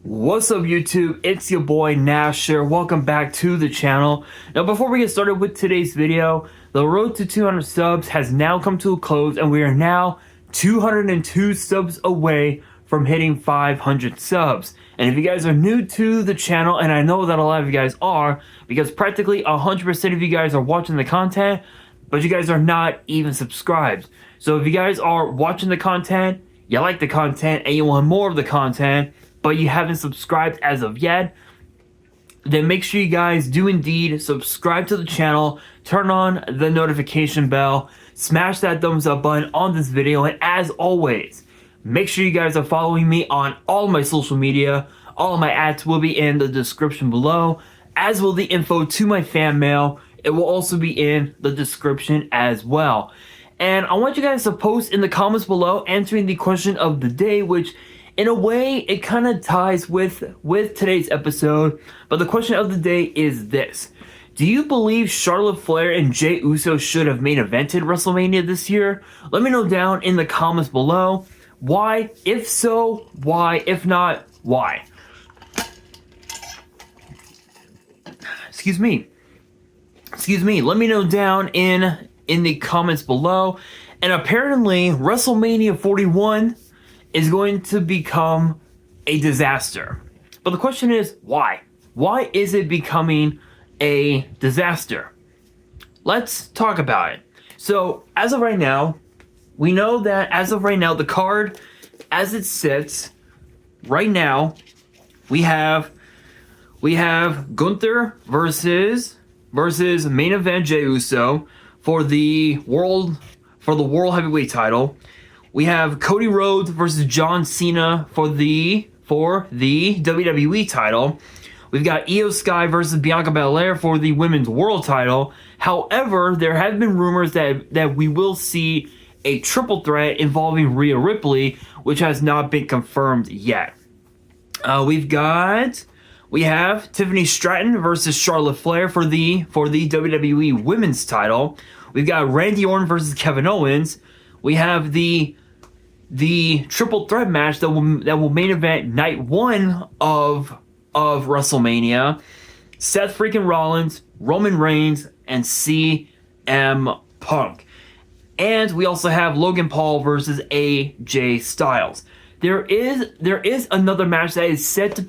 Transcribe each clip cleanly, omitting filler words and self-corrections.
What's up YouTube, it's your boy Nash here. Welcome back to the channel. Now before we get started with today's video, the road to 200 subs has now come to a close and we are now 202 subs away from hitting 500 subs. And if you guys are new to the channel, and I know that a lot of you guys are, because practically 100% of you guys are watching the content, but you guys are not even subscribed. So if you guys are watching the content, you like the content, and you want more of the content, but you haven't subscribed as of yet, then make sure you guys do indeed subscribe to the channel, turn on the notification bell, smash that thumbs up button on this video, and as always, make sure you guys are following me on all my social media. All of my ads will be in the description below, as will the info to my fan mail. It will also be in the description as well. And I want you guys to post in the comments below answering the question of the day, which in a way, it kind of ties with today's episode, but the question of the day is this. Do you believe Charlotte Flair and Jey Uso should have main evented WrestleMania this year? Let me know down in the comments below. Why? If so, why? If not, why? Excuse me. Let me know down in the comments below. And apparently, WrestleMania 41 is going to become a disaster. But the question is, why? Why is it becoming a disaster? Let's talk about it. So, as of right now, we know that as of right now, the card, as it sits, right now, we have Gunther versus main event Jey Uso for the world heavyweight title. We have Cody Rhodes versus John Cena for the WWE title. We've got Io Sky versus Bianca Belair for the women's world title. However, there have been rumors that we will see a triple threat involving Rhea Ripley, which has not been confirmed yet. We have Tiffany Stratton versus Charlotte Flair for the WWE women's title. We've got Randy Orton versus Kevin Owens. We have the triple threat match that will main event night one of WrestleMania. Seth freaking Rollins, Roman Reigns, and CM Punk. And we also have Logan Paul versus AJ Styles. There is another match that is said to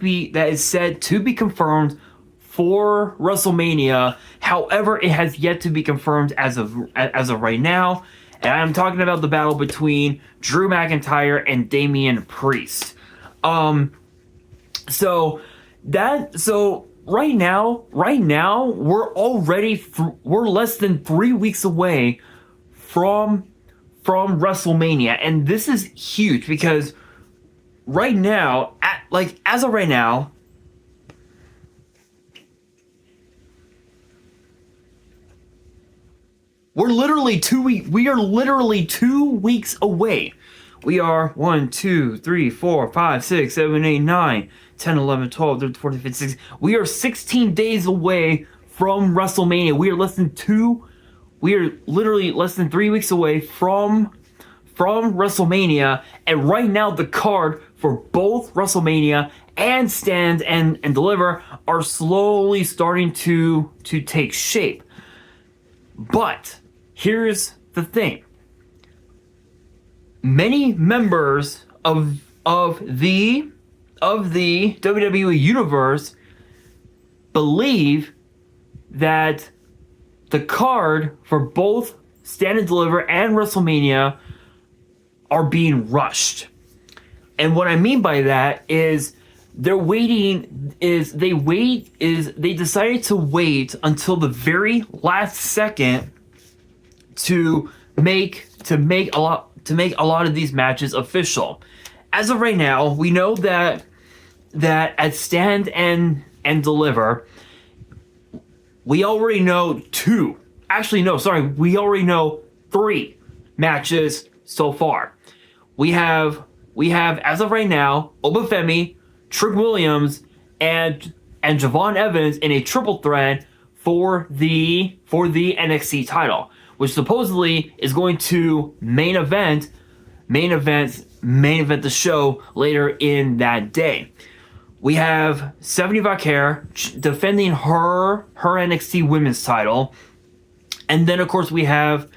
be confirmed for WrestleMania. However, it has yet to be confirmed as of right now. And I'm talking about the battle between Drew McIntyre and Damian Priest. So right now we're less than 3 weeks away from WrestleMania, and this is huge because right now, as of right now, we are literally 2 weeks away. We are 1, 2, 3, 4, 5, 6, 7, 8, 9, 10, 11, 12, 13, 14, 15, 16. We are 16 days away from WrestleMania. We are literally less than 3 weeks away from WrestleMania. And right now the card for both WrestleMania and Stand and Deliver are slowly starting to take shape. But here's the thing. Many members of the WWE universe believe that the card for both Stand and Deliver and WrestleMania are being rushed. And what I mean by that is they decided to wait until the very last second to make a lot of these matches official. As of right now, we know that at Stand and Deliver, we already know we already know 3 matches so far. We have as of right now Obafemi, Trick Williams, and Javon Evans in a triple threat for the NXT title, which supposedly is going to main event the show later in that day. we have Stephanie Vaquer defending her NXT Women's title, and then of course we have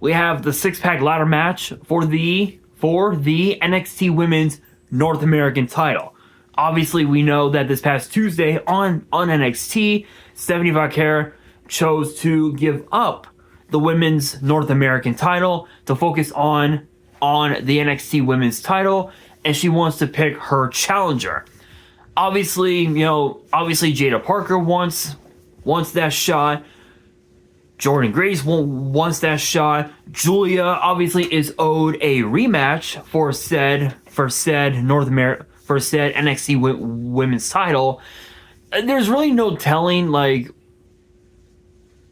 the six-pack ladder match for the NXT Women's North American title. Obviously, we know that this past Tuesday on NXT, Stephanie Vaquer chose to give up the Women's North American title to focus on the NXT Women's title, and she wants to pick her challenger. Obviously, Jada Parker wants that shot. Jordan Grace wants that shot. Julia obviously is owed a rematch for said NXT Women's title. There's really no telling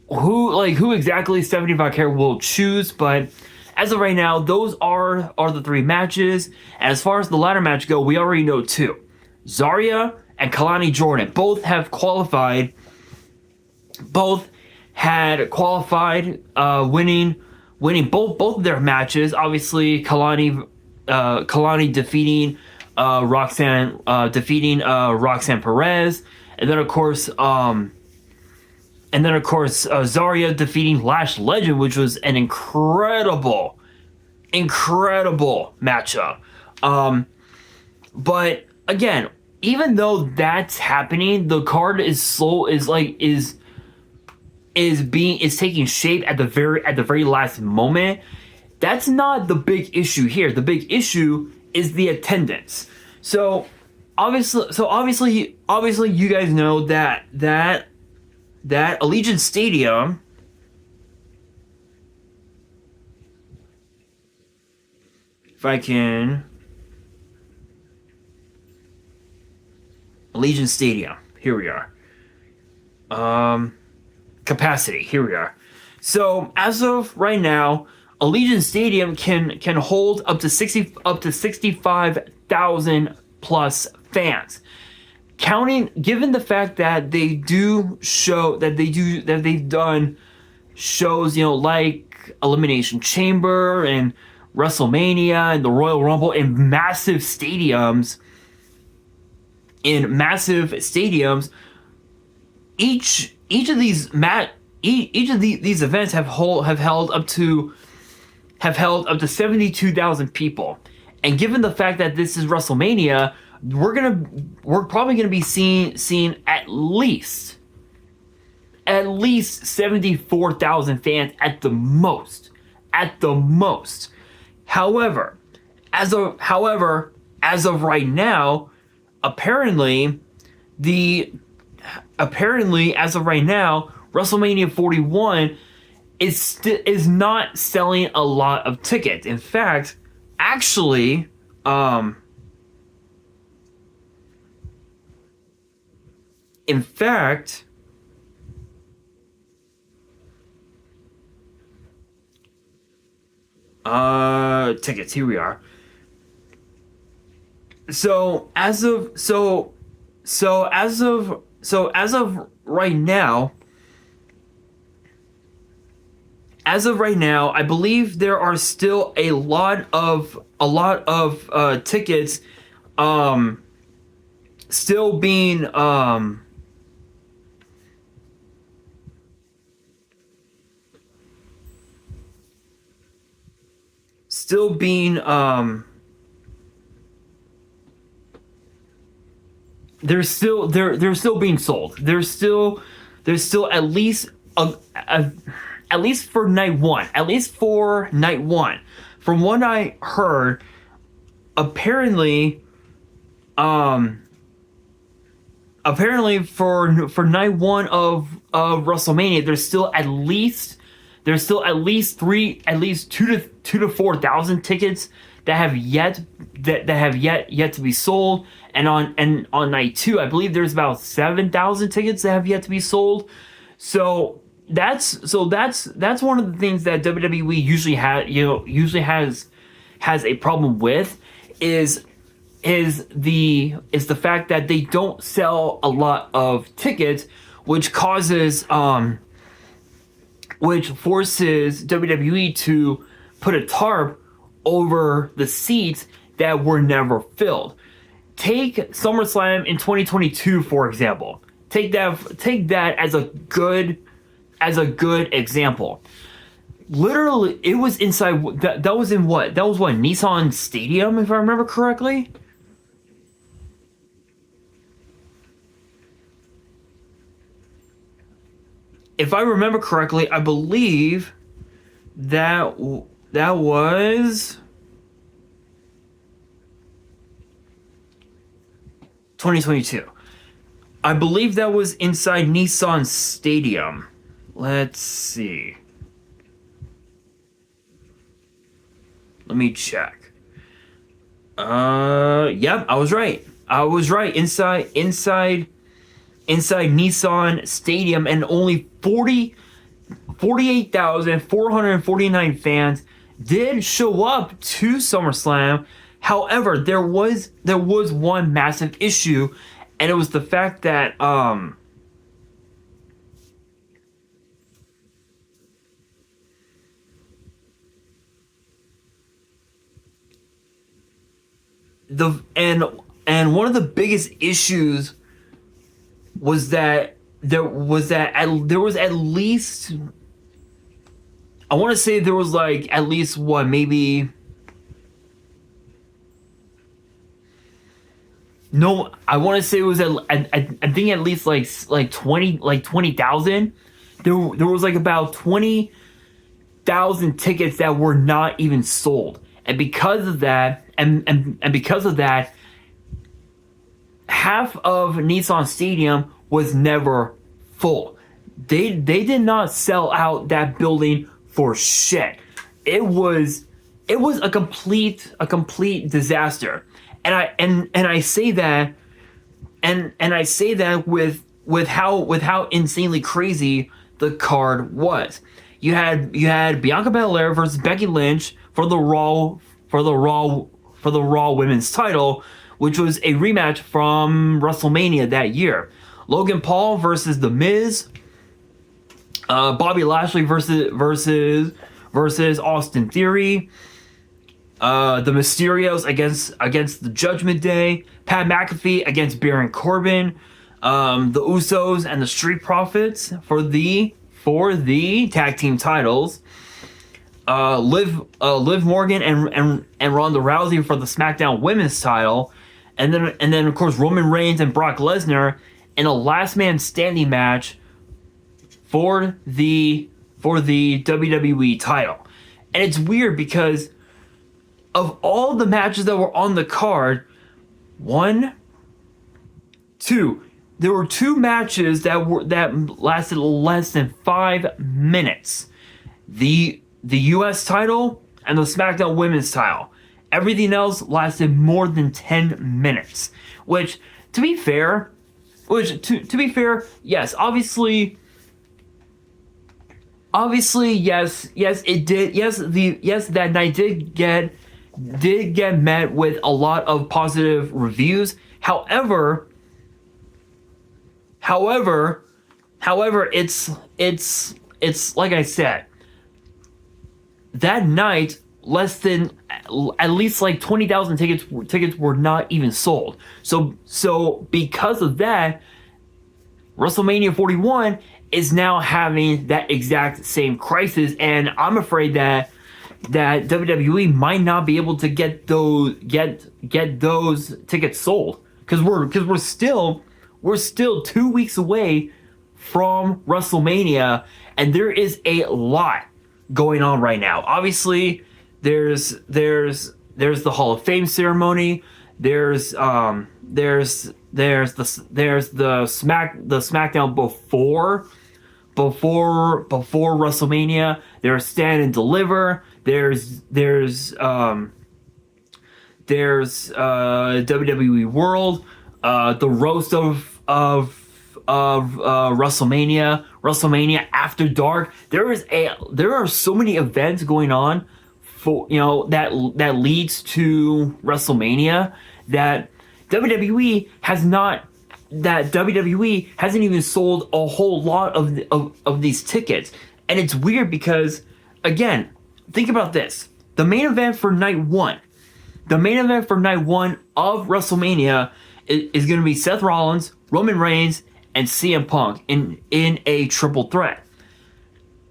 who exactly Stephanie Vaquer will choose, but as of right now, those are the three matches. And as far as the ladder match go, we already know two. Zarya and Kalani Jordan both have qualified. Both had qualified, winning both of their matches. Obviously, Kalani defeating Roxanne Perez, and then of course Zarya defeating Lash Legend, which was an incredible matchup. But again, even though that's happening, the card is taking shape at the very last moment. That's not the big issue here. The big issue is the attendance. So obviously you guys know that Allegiant Stadium, if I can, Allegiant Stadium, here we are. Capacity, here we are. So as of right now, Allegiant Stadium can hold up to 65,000 plus fans. Given the fact that they've done shows, like Elimination Chamber and WrestleMania and the Royal Rumble in massive stadiums. Each of these events have held up to 72,000 people. And given the fact that this is WrestleMania, we're probably gonna be seeing at least 74,000 fans at the most. However, as of right now, apparently as of right now, WrestleMania 41 is not selling a lot of tickets. In fact, actually, tickets, here we are. So as of right now, I believe there are still a lot of tickets still being they're still being sold. There's still at least for night one. From what I heard, apparently for night one of WrestleMania, there's still at least 2 to 4,000 tickets that have yet to be sold. And on night two, I believe there's about 7,000 tickets that have yet to be sold. So that's one of the things that WWE usually has a problem with is the fact that they don't sell a lot of tickets, which forces WWE to put a tarp over the seats that were never filled. take SummerSlam in 2022 for example. Take that as a good example. Literally, it was inside. That was in what? That was what, Nissan Stadium, if I remember correctly. If I remember correctly, I believe that was 2022. I believe that was inside Nissan Stadium. Let's see. Let me check. Yep, I was right. Inside Nissan Stadium, and only 48,449 fans did show up to SummerSlam. However, there was one massive issue, and it was the fact that and one of the biggest issues was that there was at least, I want to say there was like at least what, maybe, no, I want to say it was I think at least like 20,000. There was like about 20,000 tickets that were not even sold, and because of that, and because of that, half of Nissan Stadium was never full. They did not sell out that building for shit. It was a complete disaster. And I say that with how insanely crazy the card was. You had Bianca Belair versus Becky Lynch for the Raw Women's title, which was a rematch from WrestleMania that year. Logan Paul versus The Miz. Bobby Lashley versus Austin Theory. The Mysterios against the Judgment Day. Pat McAfee against Baron Corbin. The Usos and the Street Profits for the tag team titles. Liv Morgan and Ronda Rousey for the SmackDown Women's title, and then of course Roman Reigns and Brock Lesnar in a last man standing match for the WWE title. And it's weird because of all the matches that were on the card, there were two matches that lasted less than 5 minutes. The US title and the SmackDown Women's title. Everything else lasted more than 10 minutes. Which, to be fair, yes, obviously, yes, it did. Yes, that night did get met with a lot of positive reviews. However, it's like I said, that night, at least like 20,000 tickets were not even sold. So because of that, WrestleMania 41 is now having that exact same crisis, and I'm afraid that WWE might not be able to get those tickets sold because we're still 2 weeks away from WrestleMania, and there is a lot going on right now. Obviously, there's the Hall of Fame ceremony. There's the SmackDown before WrestleMania. There's Stand and Deliver. There's WWE World. The roast of WrestleMania After Dark. There are so many events going on for that leads to WrestleMania that WWE hasn't even sold a whole lot of these tickets. And it's weird because, again, think about this. The main event for night one, the main event for night 1 of WrestleMania is going to be Seth Rollins, Roman Reigns, and CM Punk in a triple threat.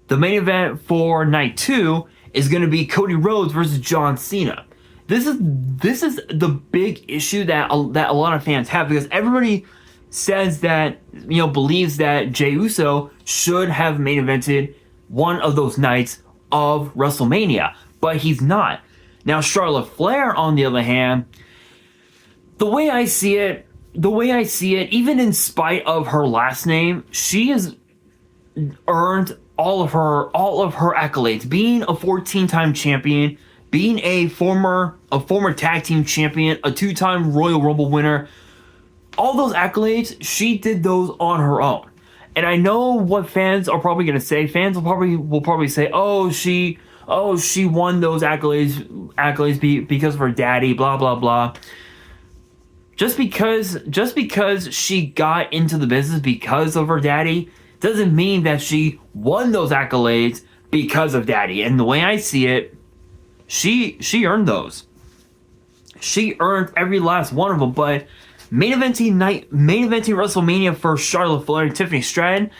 The main event for night 2 is going to be Cody Rhodes versus John Cena. This is the big issue that a lot of fans have, because everybody says that, believes that Jey Uso should have main evented one of those nights of WrestleMania, but he's not. Now, Charlotte Flair, on the other hand, the way I see it, even in spite of her last name, she has earned all of her accolades. Being a 14-time champion, being a former tag team champion, a 2-time Royal Rumble winner, all those accolades, she did those on her own. And I know what fans are probably going to say. Fans will probably say, "Oh, she won those accolades because of her daddy, blah blah blah." Just because she got into the business because of her daddy doesn't mean that she won those accolades because of daddy. And the way I see it, she earned those. She earned every last one of them. But main eventing WrestleMania for Charlotte Flair and Tiffany Stratton.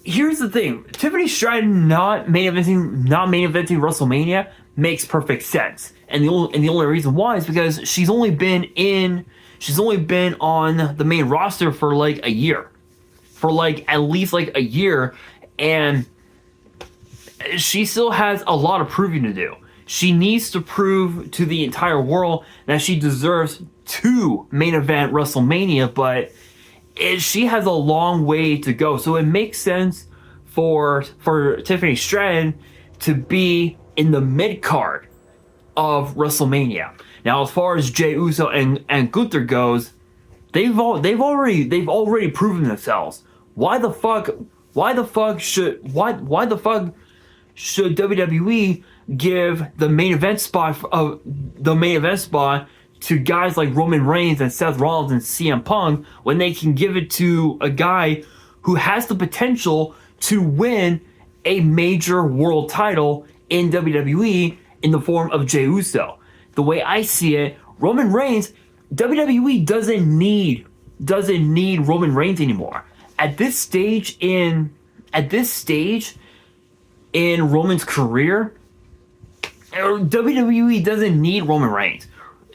Here's the thing: Tiffany Stratton not main eventing WrestleMania makes perfect sense. And the only reason why is because she's only been on the main roster for like a year. For like at least like a year, and she still has a lot of proving to do. She needs to prove to the entire world that she deserves to main event WrestleMania, but she has a long way to go. So it makes sense for Tiffany Stratton to be in the mid card of WrestleMania. Now, as far as Jey Uso and Gunther goes, they've already proven themselves. Why the fuck should WWE give the main event spot to guys like Roman Reigns and Seth Rollins and CM Punk when they can give it to a guy who has the potential to win a major world title in WWE in the form of Jey Uso? The way I see it, Roman Reigns, WWE doesn't need Roman Reigns anymore. At this stage in Roman's career, WWE doesn't need Roman Reigns.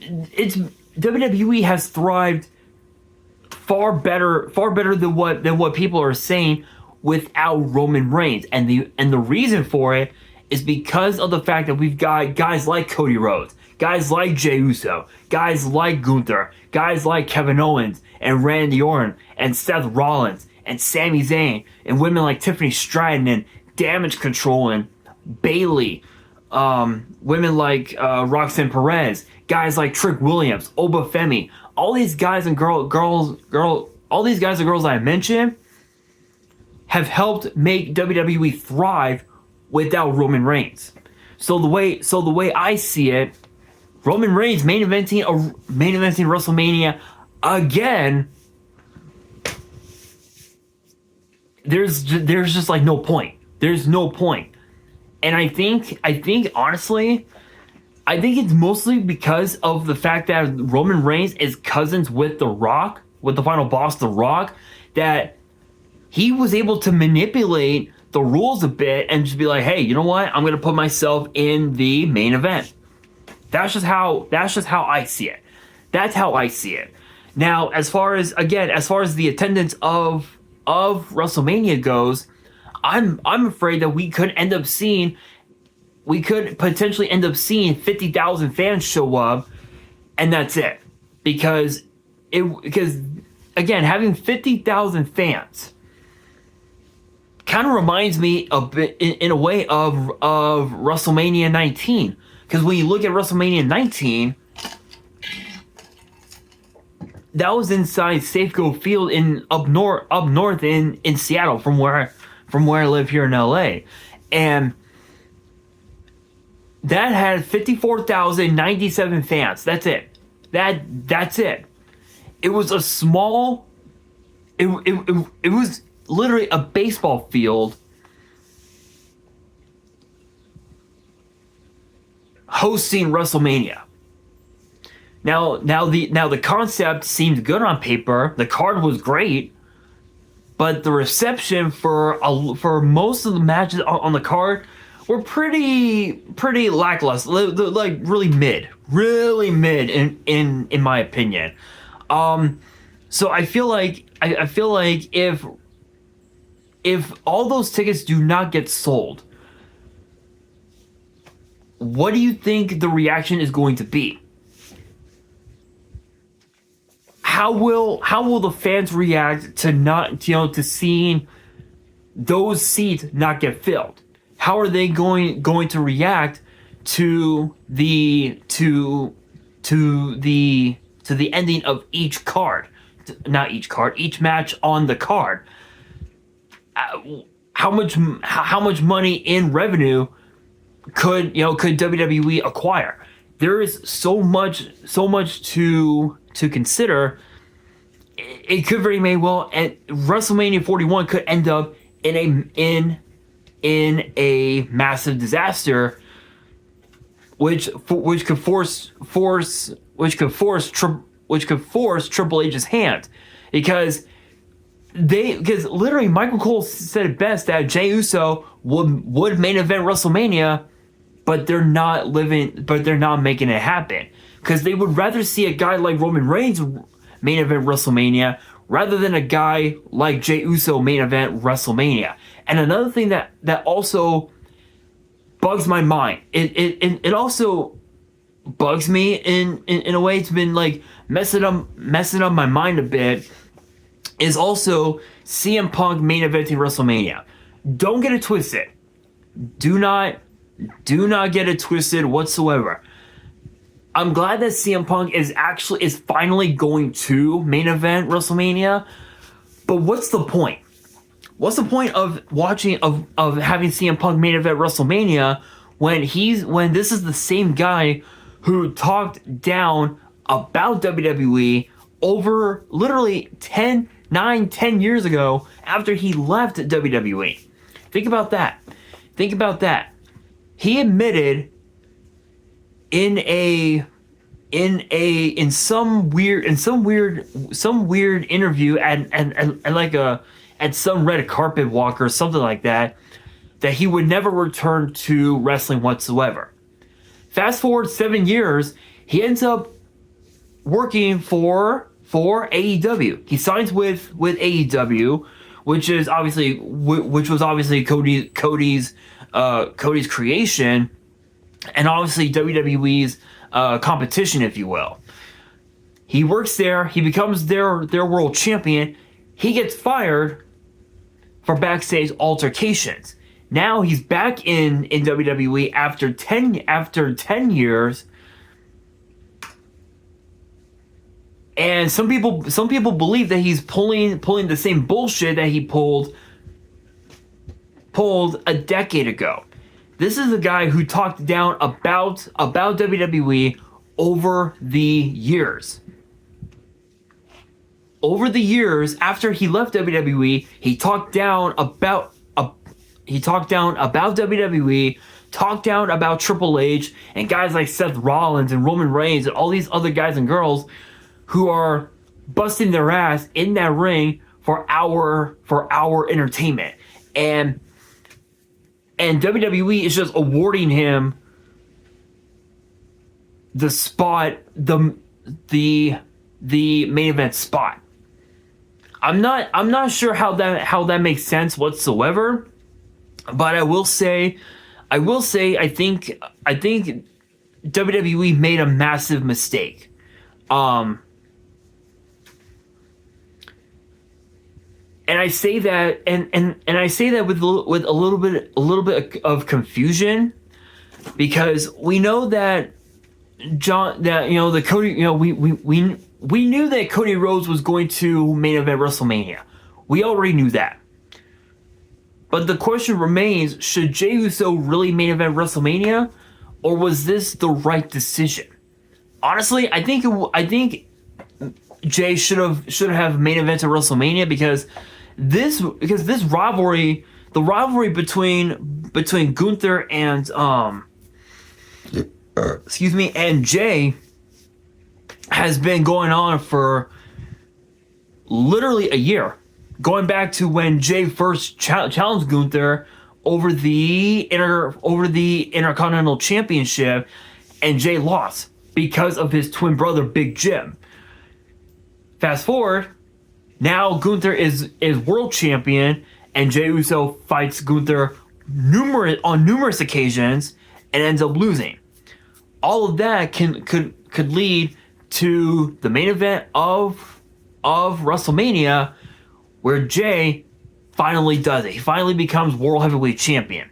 WWE has thrived far better than what people are saying without Roman Reigns, and the reason for it is because of the fact that we've got guys like Cody Rhodes, guys like Jey Uso, guys like Gunther, guys like Kevin Owens and Randy Orton and Seth Rollins and Sami Zayn, and women like Tiffany Stratton and Damage Control and Bayley, women like Roxanne Perez, guys like Trick Williams, Oba Femi, all these guys and girls I mentioned have helped make WWE thrive without Roman Reigns. So the way I see it, Roman Reigns main eventing WrestleMania again, there's just like no point. There's no point. And I think honestly, I think it's mostly because of the fact that Roman Reigns is cousins with The Rock, with the final boss, The Rock, that he was able to manipulate the rules a bit and just be like, hey, you know what? I'm going to put myself in the main event. That's just how I see it. That's how I see it. Now, as far as the attendance of WrestleMania goes, I'm afraid that we could potentially end up seeing 50,000 fans show up, and that's it. Because again, having 50,000 fans kind of reminds me a bit in a way of WrestleMania 19. Because when you look at WrestleMania 19, that was inside Safeco Field up north in Seattle, from where I live here in LA, and that had 54,097 fans. That's it. That's it. It was a small. It was literally a baseball field hosting WrestleMania. Now the concept seemed good on paper. The card was great, but the reception for most of the matches on the card were pretty lackluster, like really mid in my opinion. So I feel like if all those tickets do not get sold, what do you think the reaction is going to be? How will the fans react to seeing those seats not get filled? How are they going to react to the ending of each card? Not each card, each match on the card. How much money in revenue could WWE acquire? There is so much to consider. It could very well, and WrestleMania 41 could end up in a massive disaster, which could force Triple H's hand, because literally Michael Cole said it best that Jey Uso would main event WrestleMania, but they're not making it happen, because they would rather see a guy like Roman Reigns main event WrestleMania rather than a guy like Jey Uso main event WrestleMania. And another thing that also bugs my mind, it also bugs me in a way. It's been like messing up my mind a bit, is also CM Punk main eventing WrestleMania. Don't get it twisted. Do not get it twisted whatsoever. I'm glad that CM Punk is finally going to main event WrestleMania, but what's the point? What's the point of having CM Punk main event WrestleMania when this is the same guy who talked down about WWE over literally 10 years ago after he left WWE? Think about that. He admitted in some weird interview at some red carpet walk or something like that he would never return to wrestling whatsoever. Fast forward 7 years, he ends up working for AEW. He signs with AEW, which was obviously Cody's creation, and obviously WWE's competition, if you will. He works there. He becomes their world champion. He gets fired for backstage altercations. Now he's back in WWE after 10 years. And some people believe that he's pulling the same bullshit that he pulled a decade ago. This is a guy who talked down about WWE over the years. Over the years, after he left WWE, he talked down about WWE, talked down about Triple H and guys like Seth Rollins and Roman Reigns and all these other guys and girls who are busting their ass in that ring for our entertainment. And WWE is just awarding him the spot, the main event spot. I'm not sure how that makes sense whatsoever, but I will say I think WWE made a massive mistake. And I say that, and I say that with a little bit of confusion, because we know that we knew that Cody Rhodes was going to main event WrestleMania. We already knew that. But the question remains: should Jey Uso really main event WrestleMania, or was this the right decision? Honestly, I think Jey should have main evented WrestleMania, because this rivalry, the rivalry between Gunther and and Jey, has been going on for literally a year, going back to when Jay first challenged Gunther over the Intercontinental Championship, and Jay lost because of his twin brother Big Jim. Fast forward, now Gunther is world champion, and Jey Uso fights Gunther on numerous occasions and ends up losing. All of that could lead to the main event of WrestleMania, where Jay finally does it. He finally becomes World Heavyweight Champion.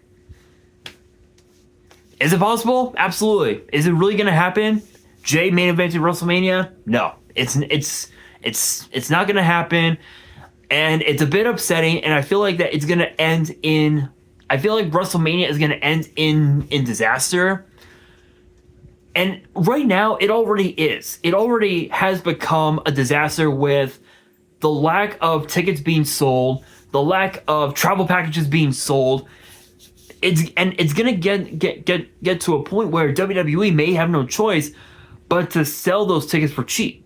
Is it possible? Absolutely. Is it really going to happen? Jay main eventing WrestleMania? No, it's not going to happen, and it's a bit upsetting. And I feel like that it's going to end in. I feel like WrestleMania is going to end in disaster. And right now, it already is. It already has become a disaster with the lack of tickets being sold, the lack of travel packages being sold. It's gonna get to a point where WWE may have no choice but to sell those tickets for cheap,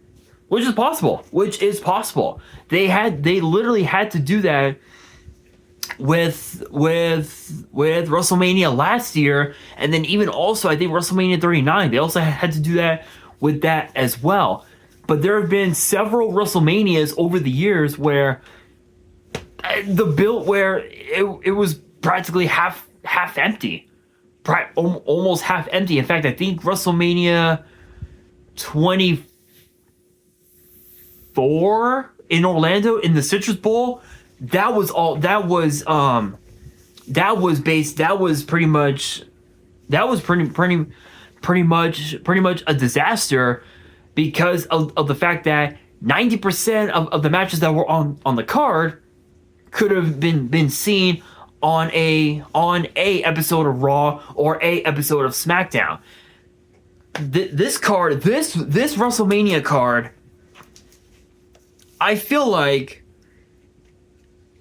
which is possible. They literally had to do that with WrestleMania last year, and then even also I think WrestleMania 39, they also had to do that with that as well. But there have been several WrestleManias over the years where it was practically half empty, almost half empty. In fact, I think WrestleMania 24 in Orlando in the Citrus Bowl, that was pretty much a disaster because of the fact that 90% of the matches that were on the card could have been seen on a episode of Raw or a episode of SmackDown. This WrestleMania card, I feel like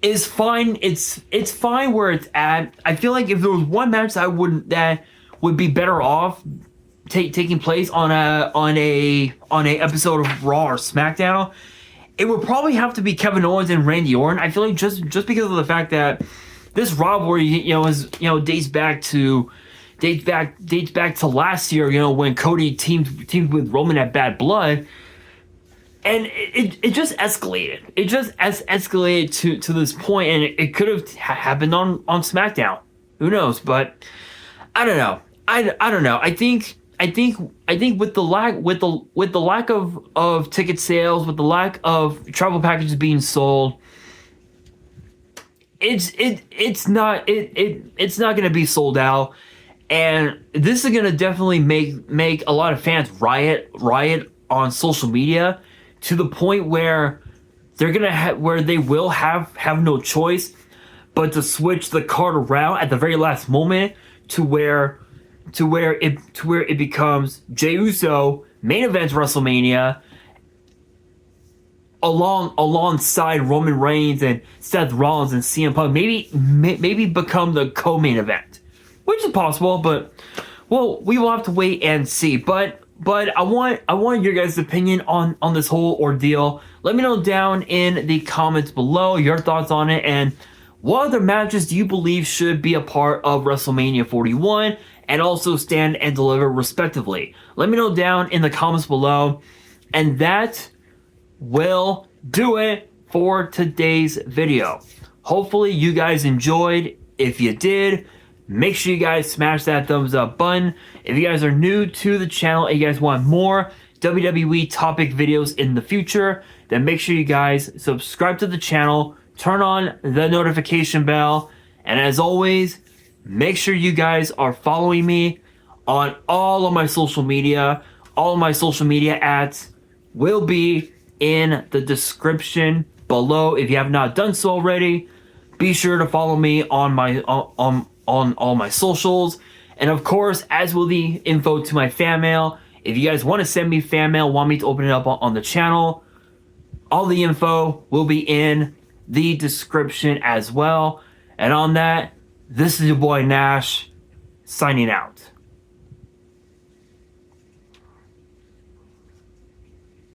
is fine. It's fine where it's at. I feel like if there was one match that would be better off taking place on a episode of Raw or SmackDown, it would probably have to be Kevin Owens and Randy Orton. I feel like just because of the fact that this rivalry, dates back to last year, when Cody teamed with Roman at Bad Blood. And it just escalated. It just escalated to this point, and it could have happened on SmackDown. Who knows? But I don't know. I don't know. I think with the lack of ticket sales, with the lack of travel packages being sold, it's not going to be sold out, and this is going to definitely make a lot of fans riot on social media, to the point where they will have no choice but to switch the card around at the very last moment to where it becomes Jey Uso main events WrestleMania alongside Roman Reigns and Seth Rollins and CM Punk. Maybe become the co-main event, which is possible, but well, we will have to wait and see. But I want your guys' opinion on this whole ordeal. Let me know down in the comments below your thoughts on it, and what other matches do you believe should be a part of WrestleMania 41 and also Stand and Deliver respectively. Let me know down in the comments below, and that will do it for today's video. Hopefully you guys enjoyed. If you did, make sure you guys smash that thumbs up button. If you guys are new to the channel and you guys want more WWE topic videos in the future, then make sure you guys subscribe to the channel, turn on the notification bell, and as always, make sure you guys are following me on all of my social media. All of my social media ads will be in the description below. If you have not done so already, be sure to follow me on all my socials. And of course, as will the info to my fan mail. If you guys want to send me fan mail, want me to open it up on the channel, all the info will be in the description as well. And on that, this is your boy Nash, signing out.